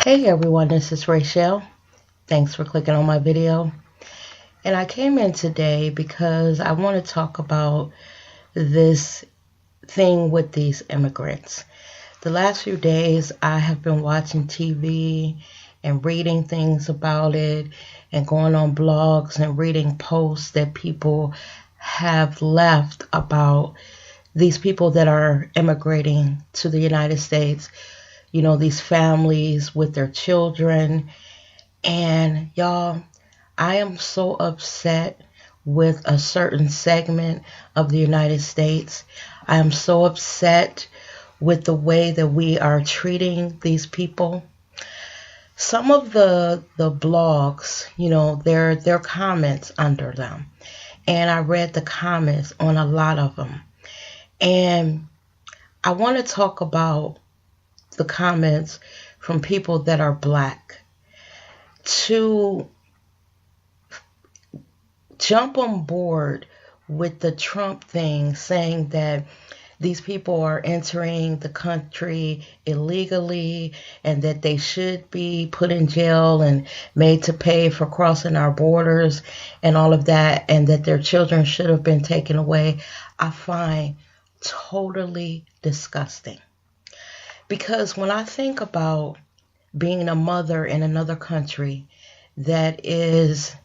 Hey everyone, this is Rachel. Thanks for clicking on my video. And I came in today because I want to talk about this thing with these immigrants. The last few days I have been watching TV and reading things about it and going on blogs and reading posts that people have left about these people that are immigrating to the United States. You know, these families with their children. And y'all, I am so upset with a certain segment of the United States. I am so upset with the way that we are treating these people. Some of the blogs, their comments under them. And I read the comments on a lot of them. And I want to talk about the comments from people that are black to jump on board with the Trump thing, saying that these people are entering the country illegally and that they should be put in jail and made to pay for crossing our borders and all of that, and that their children should have been taken away, I find totally disgusting. Because when I think about being a mother in another country that is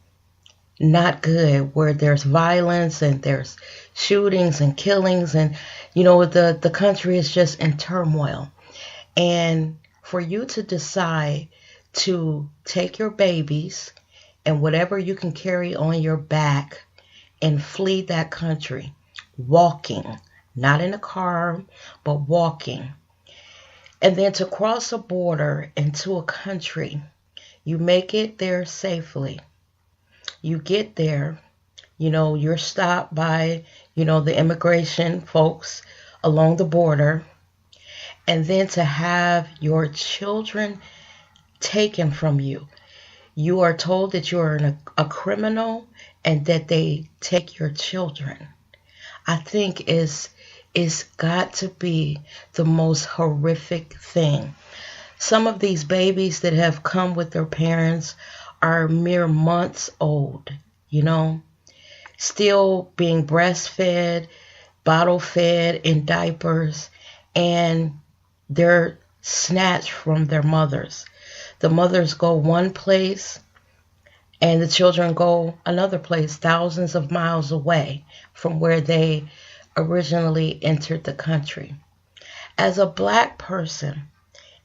not good, where there's violence and there's shootings and killings, and the country is just in turmoil, and for you to decide to take your babies and whatever you can carry on your back and flee that country, walking, not in a car, but walking, and then to cross a border into a country, you make it there safely. You get there, you're stopped by, the immigration folks along the border. And then to have your children taken from you. You are told that you are a criminal and that they take your children. I think it's got to be the most horrific thing. Some of these babies that have come with their parents are mere months old, still being breastfed, bottle fed in diapers, and they're snatched from their mothers. The mothers go one place and the children go another place, thousands of miles away from where they originally entered the country. As a black person,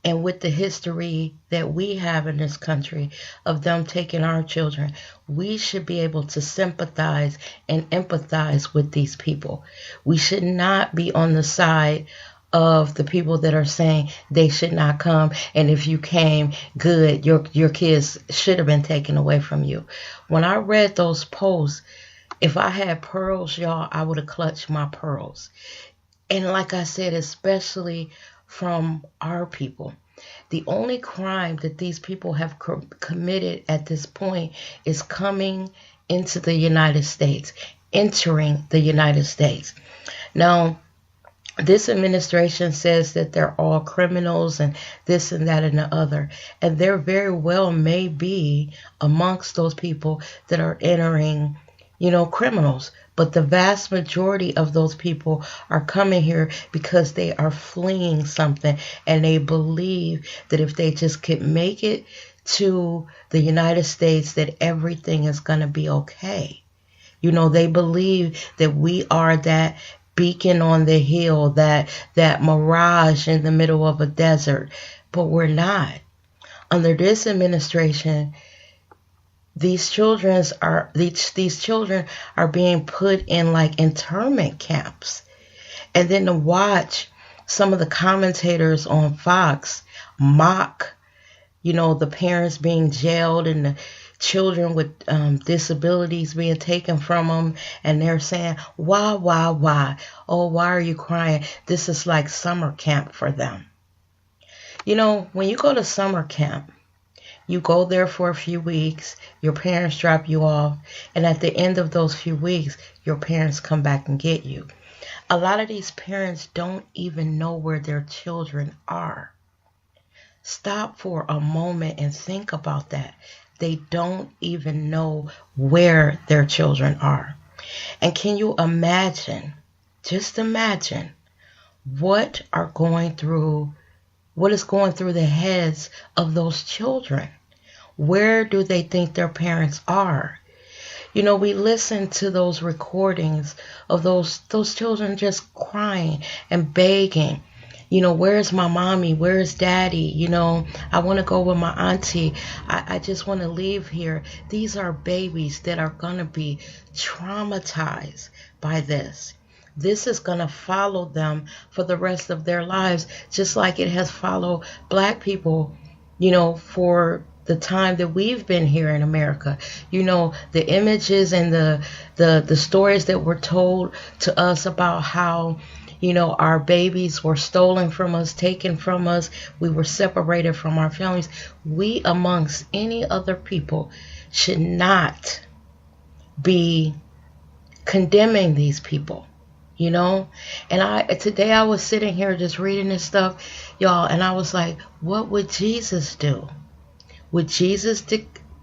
and with the history that we have in this country of them taking our children, we should be able to sympathize and empathize with these people. We should not be on the side of the people that are saying they should not come, and if you came, good, your kids should have been taken away from you. When I read those posts, if I had pearls, y'all, I would have clutched my pearls. And like I said, especially from our people. The only crime that these people have committed at this point is coming into the United States, entering the United States. Now, this administration says that they're all criminals and this and that and the other. And there very well may be amongst those people that are entering criminals. But the vast majority of those people are coming here because they are fleeing something, and they believe that if they just could make it to the United States, that everything is going to be okay. They believe that we are that beacon on the hill, that mirage in the middle of a desert, but we're not. Under this administration, these children are being put in like internment camps. And then to watch some of the commentators on Fox mock, the parents being jailed and the children with disabilities being taken from them, and they're saying, why? Oh, why are you crying? This is like summer camp for them. When you go to summer camp, you go there for a few weeks, your parents drop you off, and at the end of those few weeks, your parents come back and get you. A lot of these parents don't even know where their children are. Stop for a moment and think about that. They don't even know where their children are. And can you imagine, just imagine what are going through what is going through the heads of those children? Where do they think their parents are? You know, we listen to those recordings of those children just crying and begging. You know, where's my mommy? Where's daddy? You know, I want to go with my auntie. I just want to leave here. These are babies that are going to be traumatized by this. This is going to follow them for the rest of their lives, just like it has followed black people, you know, for the time that we've been here in America. You know, the images and the stories that were told to us about how, you know, our babies were stolen from us, taken from us. We were separated from our families. We, amongst any other people, should not be condemning these people, you know. And today I was sitting here just reading this stuff, y'all, and I was like, what would Jesus do? Would Jesus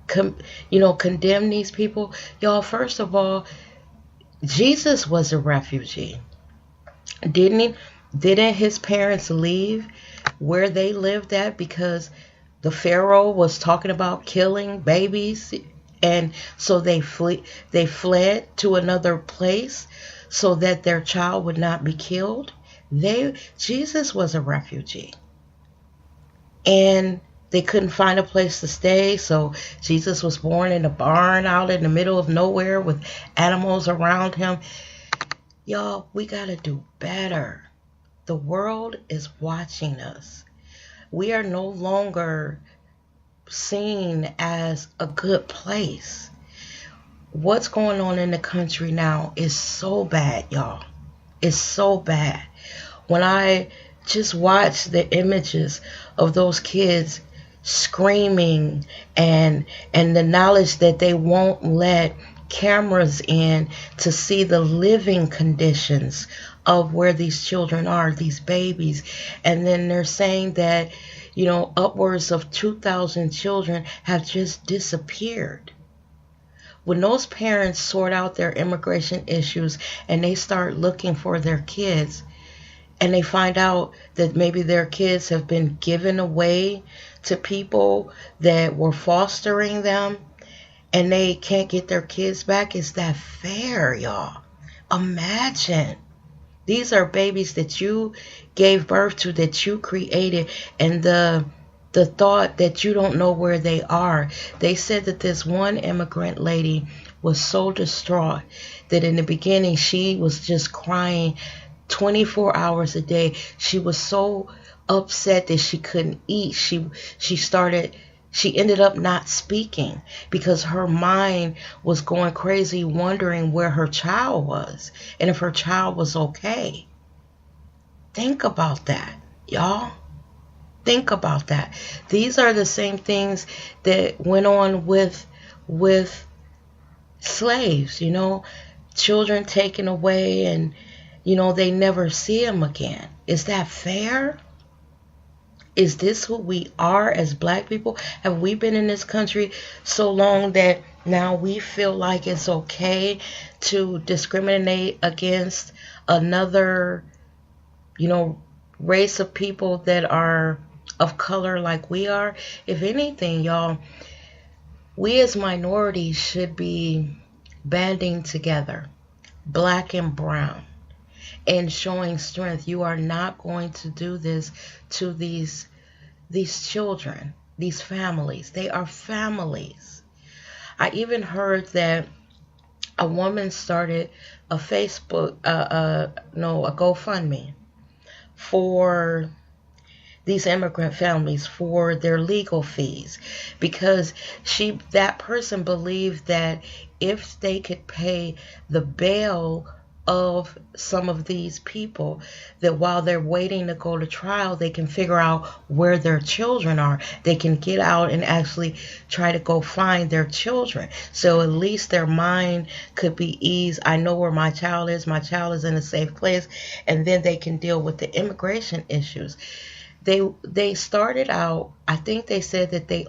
condemn these people? Y'all, first of all, Jesus was a refugee. Didn't he? Didn't his parents leave where they lived at because the Pharaoh was talking about killing babies, and so they fled to another place so that their child would not be killed? Jesus was a refugee. And they couldn't find a place to stay, so Jesus was born in a barn out in the middle of nowhere with animals around him. Y'all, we gotta do better. The world is watching us. We are no longer seen as a good place. What's going on in the country now is so bad, y'all. It's so bad. When I just watch the images of those kids screaming and the knowledge that they won't let cameras in to see the living conditions of where these children are, these babies. And then they're saying that, you know, upwards of 2,000 children have just disappeared. When those parents sort out their immigration issues and they start looking for their kids, and they find out that maybe their kids have been given away to people that were fostering them, and they can't get their kids back, is that fair, y'all? Imagine. These are babies that you gave birth to, that you created, and the thought that you don't know where they are. They said that this one immigrant lady was so distraught that in the beginning she was just crying 24 hours a day. She was so upset that she couldn't eat. She ended up not speaking because her mind was going crazy, wondering where her child was and if her child was okay. Think about that, y'all. Think about that. These are the same things that went on with slaves, you know, children taken away, and you know, they never see them again. Is that fair? Is this who we are as black people? Have we been in this country so long that now we feel like it's okay to discriminate against another, you know, race of people that are of color like we are? If anything, y'all, we as minorities should be banding together, black and brown, and showing strength. You are not going to do this to these children, these families. They are families. I even heard that a woman started a a GoFundMe for these immigrant families for their legal fees, because that person believed that if they could pay the bail of some of these people, that while they're waiting to go to trial, they can figure out where their children are. They can get out and actually try to go find their children. So at least their mind could be eased. I know where my child is. My child is in a safe place. And then they can deal with the immigration issues. They started out, I think they said that they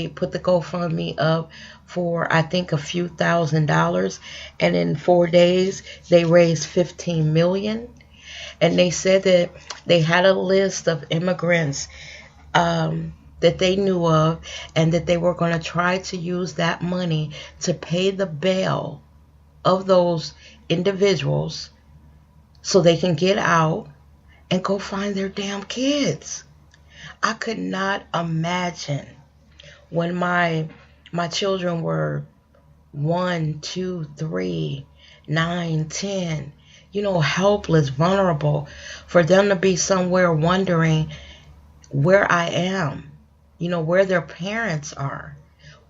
put the GoFundMe up for I think a few $1,000s, and in 4 days they raised 15 million. And they said that they had a list of immigrants that they knew of, and that they were going to try to use that money to pay the bail of those individuals so they can get out and go find their damn kids. I could not imagine when my children were 1, 2, 3, 9, 10, helpless, vulnerable, for them to be somewhere wondering where I am, where their parents are,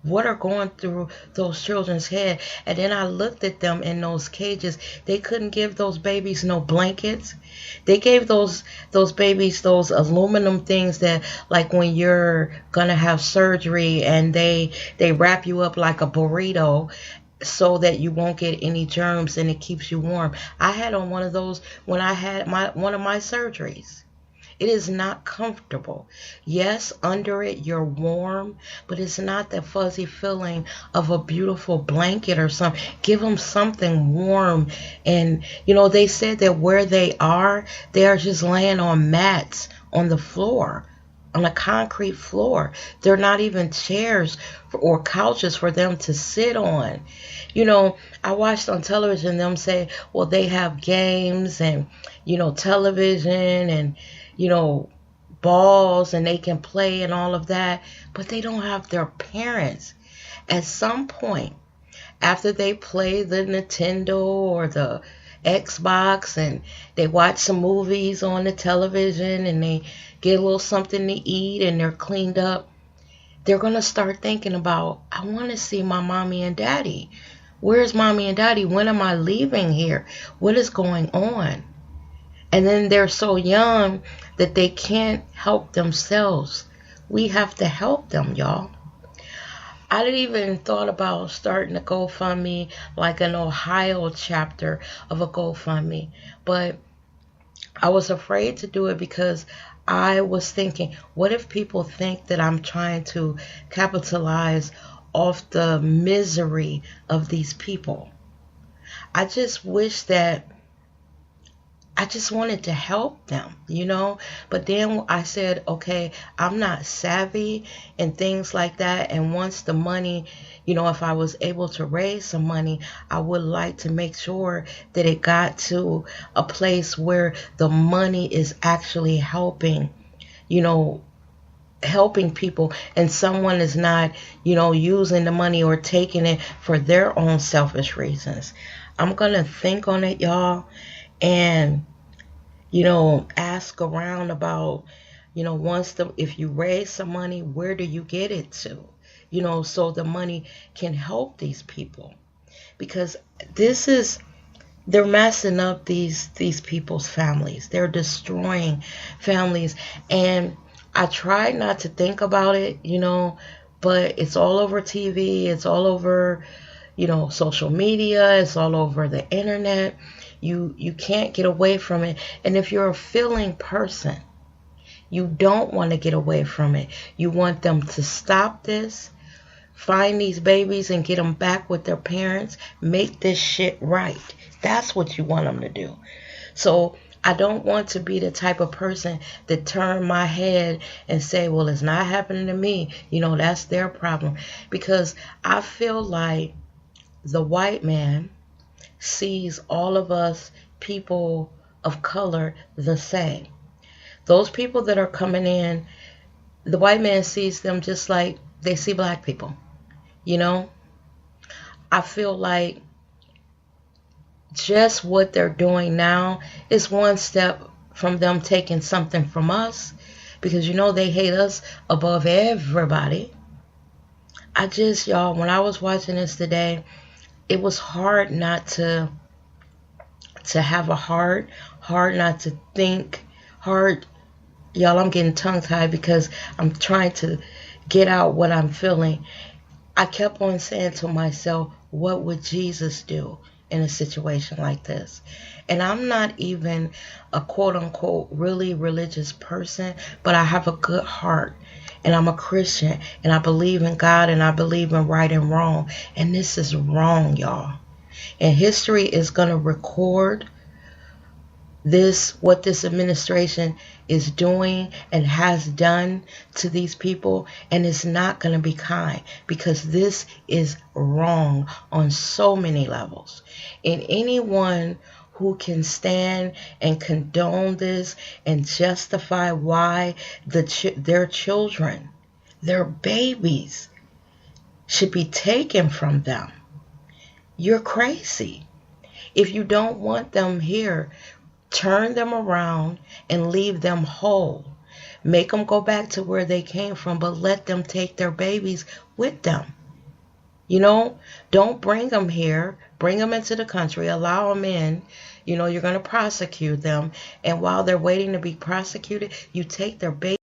what are going through those children's head. And then I looked at them in those cages. They couldn't give those babies no blankets. They gave those babies those aluminum things that, like when you're gonna have surgery, and they wrap you up like a burrito so that you won't get any germs, and it keeps you warm. I had on one of those when I had one of my surgeries. It is not comfortable. Yes, under it you're warm, but it's not that fuzzy feeling of a beautiful blanket or something. Give them something warm. And, they said that where they are just laying on mats on the floor, on a concrete floor. They're not even chairs or couches for them to sit on. I watched on television them say, well, they have games and, television and, balls, and they can play and all of that, but they don't have their parents. At some point, after they play the Nintendo or the Xbox, and they watch some movies on the television, and they get a little something to eat, and they're cleaned up, they're going to start thinking about, I want to see my mommy and daddy. Where's mommy and daddy? When am I leaving here? What is going on? And then they're so young that they can't help themselves. We have to help them, y'all. I didn't even thought about starting a GoFundMe, like an Ohio chapter of a GoFundMe. But I was afraid to do it because I was thinking, what if people think that I'm trying to capitalize off the misery of these people? I just wish that I just wanted to help them, But then I said, okay, I'm not savvy and things like that. And once the money, if I was able to raise some money, I would like to make sure that it got to a place where the money is actually helping, helping people, and someone is not, using the money or taking it for their own selfish reasons. I'm going to think on it, y'all. And, ask around about, if you raise some money, where do you get it to? So the money can help these people. Because they're messing up these people's families. They're destroying families. And I try not to think about it, but it's all over TV. It's all over, social media. It's all over the internet. You can't get away from it. And if you're a feeling person, you don't want to get away from it. You want them to stop this, find these babies and get them back with their parents, make this shit right. That's what you want them to do. So I don't want to be the type of person that turn my head and say, well, it's not happening to me. That's their problem. Because I feel like the white man sees all of us people of color the same. Those people that are coming in, the white man sees them just like they see black people. I feel like just what they're doing now is one step from them taking something from us, because they hate us above everybody. Y'all, when I was watching this today, it was hard not to have a heart not to think, hard. Y'all, I'm getting tongue-tied because I'm trying to get out what I'm feeling. I kept on saying to myself, what would Jesus do in a situation like this. And I'm not even a quote unquote really religious person, but I have a good heart. And I'm a Christian, and I believe in God, and I believe in right and wrong. And this is wrong, y'all. And history is going to record what this administration is doing and has done to these people, and it's not going to be kind, because this is wrong on so many levels. And anyone who can stand and condone this and justify why their children, their babies, should be taken from them, you're crazy. If you don't want them here, turn them around and leave them whole. Make them go back to where they came from, but let them take their babies with them. You know, don't bring them here. Bring them into the country. Allow them in. You know, you're going to prosecute them. And while they're waiting to be prosecuted, you take their baby.